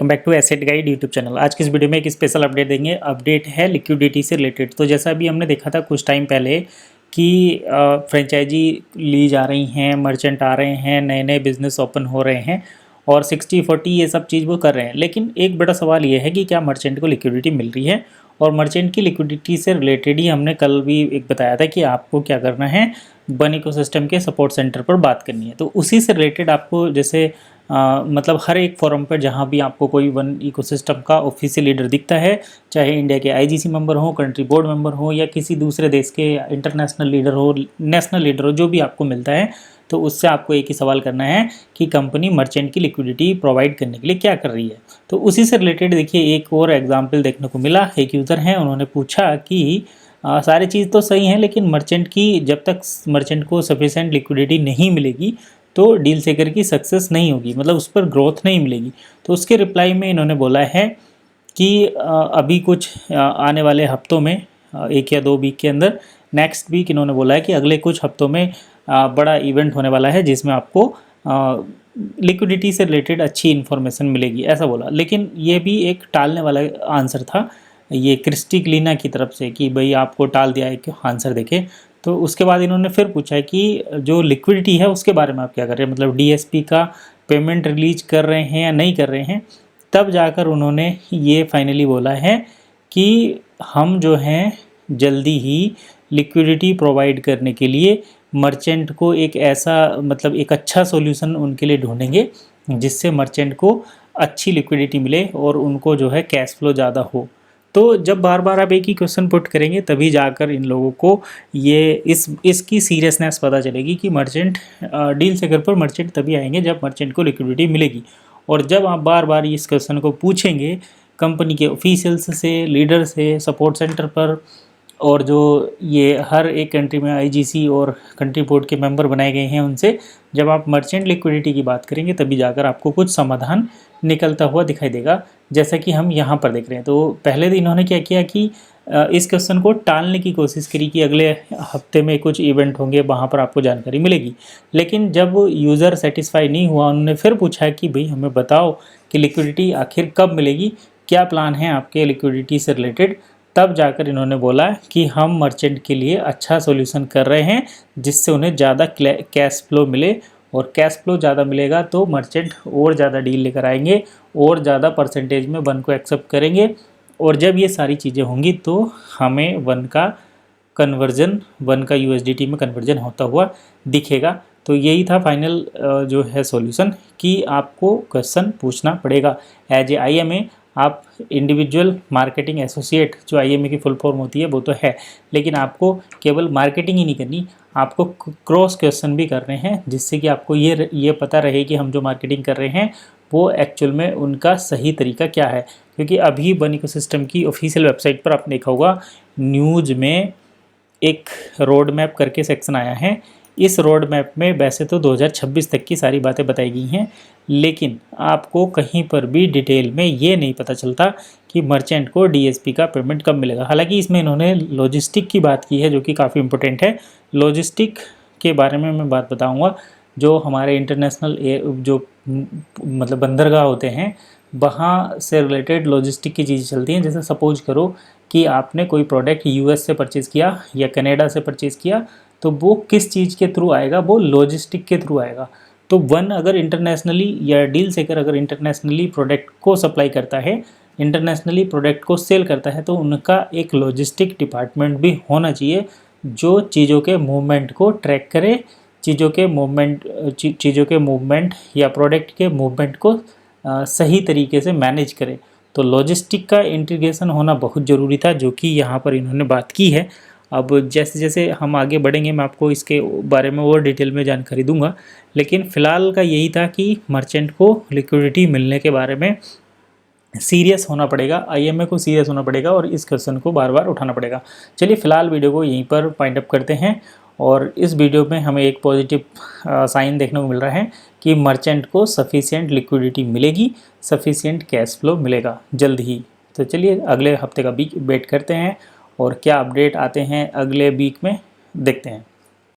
Welcome back to asset guide YouTube channel. आज की इस वीडियो में एक स्पेशल अपडेट देंगे। अपडेट है लिक्विडिटी से रिलेटेड। तो जैसा अभी हमने देखा था कुछ टाइम पहले कि फ्रेंचाइजी ली जा रही हैं, मर्चेंट आ रहे हैं, नए नए बिजनेस ओपन हो रहे हैं और 60-40 ये सब चीज़ वो कर रहे हैं। लेकिन एक बड़ा सवाल ये है कि क्या मर्चेंट को लिक्विडिटी मिल रही है। और मर्चेंट की लिक्विडिटी से रिलेटेड ही हमने कल भी एक बताया था कि आपको क्या करना है, वन इकोसिस्टम के सपोर्ट सेंटर पर बात करनी है। तो उसी से रिलेटेड आपको जैसे मतलब हर एक फोरम पर जहाँ भी आपको कोई वन इकोसिस्टम का ऑफिशियल लीडर दिखता है, चाहे इंडिया के आईजीसी मेंबर हो, कंट्री बोर्ड मेंबर हो या किसी दूसरे देश के इंटरनेशनल लीडर हो, नेशनल लीडर हो, जो भी आपको मिलता है, तो उससे आपको एक ही सवाल करना है कि कंपनी मर्चेंट की लिक्विडिटी प्रोवाइड करने के लिए क्या कर रही है। तो उसी से रिलेटेड देखिए एक और एग्जाम्पल देखने को मिला। एक यूज़र हैं, उन्होंने पूछा कि सारी चीज़ तो सही है लेकिन मर्चेंट की जब तक मर्चेंट को सफिशेंट लिक्विडिटी नहीं मिलेगी तो डील सेकर की सक्सेस नहीं होगी, मतलब उस पर ग्रोथ नहीं मिलेगी। तो उसके रिप्लाई में इन्होंने बोला है कि अभी कुछ आने वाले हफ्तों में, 1 या 2 वीक के अंदर, नेक्स्ट वीक इन्होंने बोला है कि अगले कुछ हफ्तों में बड़ा इवेंट होने वाला है जिसमें आपको लिक्विडिटी से रिलेटेड अच्छी इन्फॉर्मेशन मिलेगी, ऐसा बोला। लेकिन ये भी एक टालने वाला आंसर था ये क्रिस्टी क्लीना की तरफ से कि भाई आपको टाल दिया है कि आंसर देखे। तो उसके बाद इन्होंने फिर पूछा है कि जो लिक्विडिटी है उसके बारे में आप क्या कर रहे हैं, मतलब डीएसपी का पेमेंट रिलीज कर रहे हैं या नहीं कर रहे हैं। तब जाकर उन्होंने ये फाइनली बोला है कि हम जो हैं जल्दी ही लिक्विडिटी प्रोवाइड करने के लिए मर्चेंट को एक ऐसा, मतलब एक अच्छा सॉल्यूशन उनके लिए ढूंढेंगे जिससे मर्चेंट को अच्छी लिक्विडिटी मिले और उनको जो है कैश फ्लो ज़्यादा हो। तो जब बार बार आप एक ही क्वेश्चन पुट करेंगे तभी जाकर इन लोगों को ये इसकी सीरियसनेस पता चलेगी कि मर्चेंट डील सेकर पर मर्चेंट तभी आएंगे जब मर्चेंट को लिक्विडिटी मिलेगी। और जब आप बार बार इस क्वेश्चन को पूछेंगे कंपनी के ऑफिशियल्स से, लीडर से, सपोर्ट सेंटर पर, और जो ये हर एक कंट्री में आईजीसी और कंट्री बोर्ड के मेंबर बनाए गए हैं उनसे, जब आप मर्चेंट लिक्विडिटी की बात करेंगे तभी जाकर आपको कुछ समाधान निकलता हुआ दिखाई देगा, जैसा कि हम यहाँ पर देख रहे हैं। तो पहले दिन इन्होंने क्या किया कि इस क्वेश्चन को टालने की कोशिश करी कि अगले हफ्ते में कुछ इवेंट होंगे, वहाँ पर आपको जानकारी मिलेगी। लेकिन जब यूज़र सेटिस्फाई नहीं हुआ, उन्होंने फिर पूछा कि भाई हमें बताओ कि लिक्विडिटी आखिर कब मिलेगी, क्या प्लान है आपके लिक्विडिटी से रिलेटेड। तब जाकर इन्होंने बोला कि हम मर्चेंट के लिए अच्छा सॉल्यूशन कर रहे हैं जिससे उन्हें ज़्यादा कैश फ्लो मिले, और कैश फ्लो ज़्यादा मिलेगा तो मर्चेंट और ज़्यादा डील लेकर आएंगे और ज़्यादा परसेंटेज में वन को एक्सेप्ट करेंगे। और जब ये सारी चीज़ें होंगी तो हमें वन का यूएसडीटी में कन्वर्जन होता हुआ दिखेगा। तो यही था फाइनल जो है सॉल्यूशन कि आपको क्वेश्चन पूछना पड़ेगा एज ए आईएमए। आप इंडिविजुअल मार्केटिंग एसोसिएट, जो आईएमए की फुल फॉर्म होती है वो तो है, लेकिन आपको केवल मार्केटिंग ही नहीं करनी, आपको क्रॉस क्वेश्चन भी करने हैं जिससे कि आपको ये पता रहे कि हम जो मार्केटिंग कर रहे हैं वो एक्चुअल में उनका सही तरीका क्या है। क्योंकि अभी वन इकोसिस्टम की ऑफिशियल वेबसाइट पर आपने देखा होगा न्यूज़ में एक रोड मैप करके सेक्शन आया है। इस रोड मैप में वैसे तो 2026 तक की सारी बातें बताई गई हैं, लेकिन आपको कहीं पर भी डिटेल में ये नहीं पता चलता कि मर्चेंट को डीएसपी का पेमेंट कब मिलेगा। हालांकि इसमें इन्होंने लॉजिस्टिक की बात की है जो कि काफ़ी इंपॉर्टेंट है। लॉजिस्टिक के बारे में मैं बात बताऊंगा। जो हमारे इंटरनेशनल जो मतलब बंदरगाह होते हैं वहाँ से रिलेटेड लॉजिस्टिक की चीज़ें चलती हैं। जैसे सपोज करो कि आपने कोई प्रोडक्ट यूएस से परचेज़ किया या कनाडा से परचेज़ किया, तो वो किस चीज़ के थ्रू आएगा, वो लॉजिस्टिक के थ्रू आएगा। तो वन अगर इंटरनेशनली या डील सेकर अगर इंटरनेशनली प्रोडक्ट को सप्लाई करता है, इंटरनेशनली प्रोडक्ट को सेल करता है, तो उनका एक लॉजिस्टिक डिपार्टमेंट भी होना चाहिए जो चीज़ों के मूवमेंट को ट्रैक करे, चीज़ों के मूवमेंट या प्रोडक्ट के मूवमेंट को सही तरीके से मैनेज करे। तो लॉजिस्टिक का इंटीग्रेशन होना बहुत ज़रूरी था, जो कि यहाँ पर इन्होंने बात की है। अब जैसे जैसे हम आगे बढ़ेंगे मैं आपको इसके बारे में और डिटेल में जानकारी दूंगा, लेकिन फ़िलहाल का यही था कि मर्चेंट को लिक्विडिटी मिलने के बारे में सीरियस होना पड़ेगा, आईएमए को सीरियस होना पड़ेगा और इस क्वेश्चन को बार बार उठाना पड़ेगा। चलिए फ़िलहाल वीडियो को यहीं पर पाइंड अप करते हैं, और इस वीडियो में हमें एक पॉजिटिव साइन देखने को मिल रहा है कि मर्चेंट को सफिशिएंट लिक्विडिटी मिलेगी, सफिशिएंट कैश फ्लो मिलेगा जल्द ही। तो चलिए अगले हफ्ते का वीक वेट करते हैं और क्या अपडेट आते हैं अगले वीक में देखते हैं।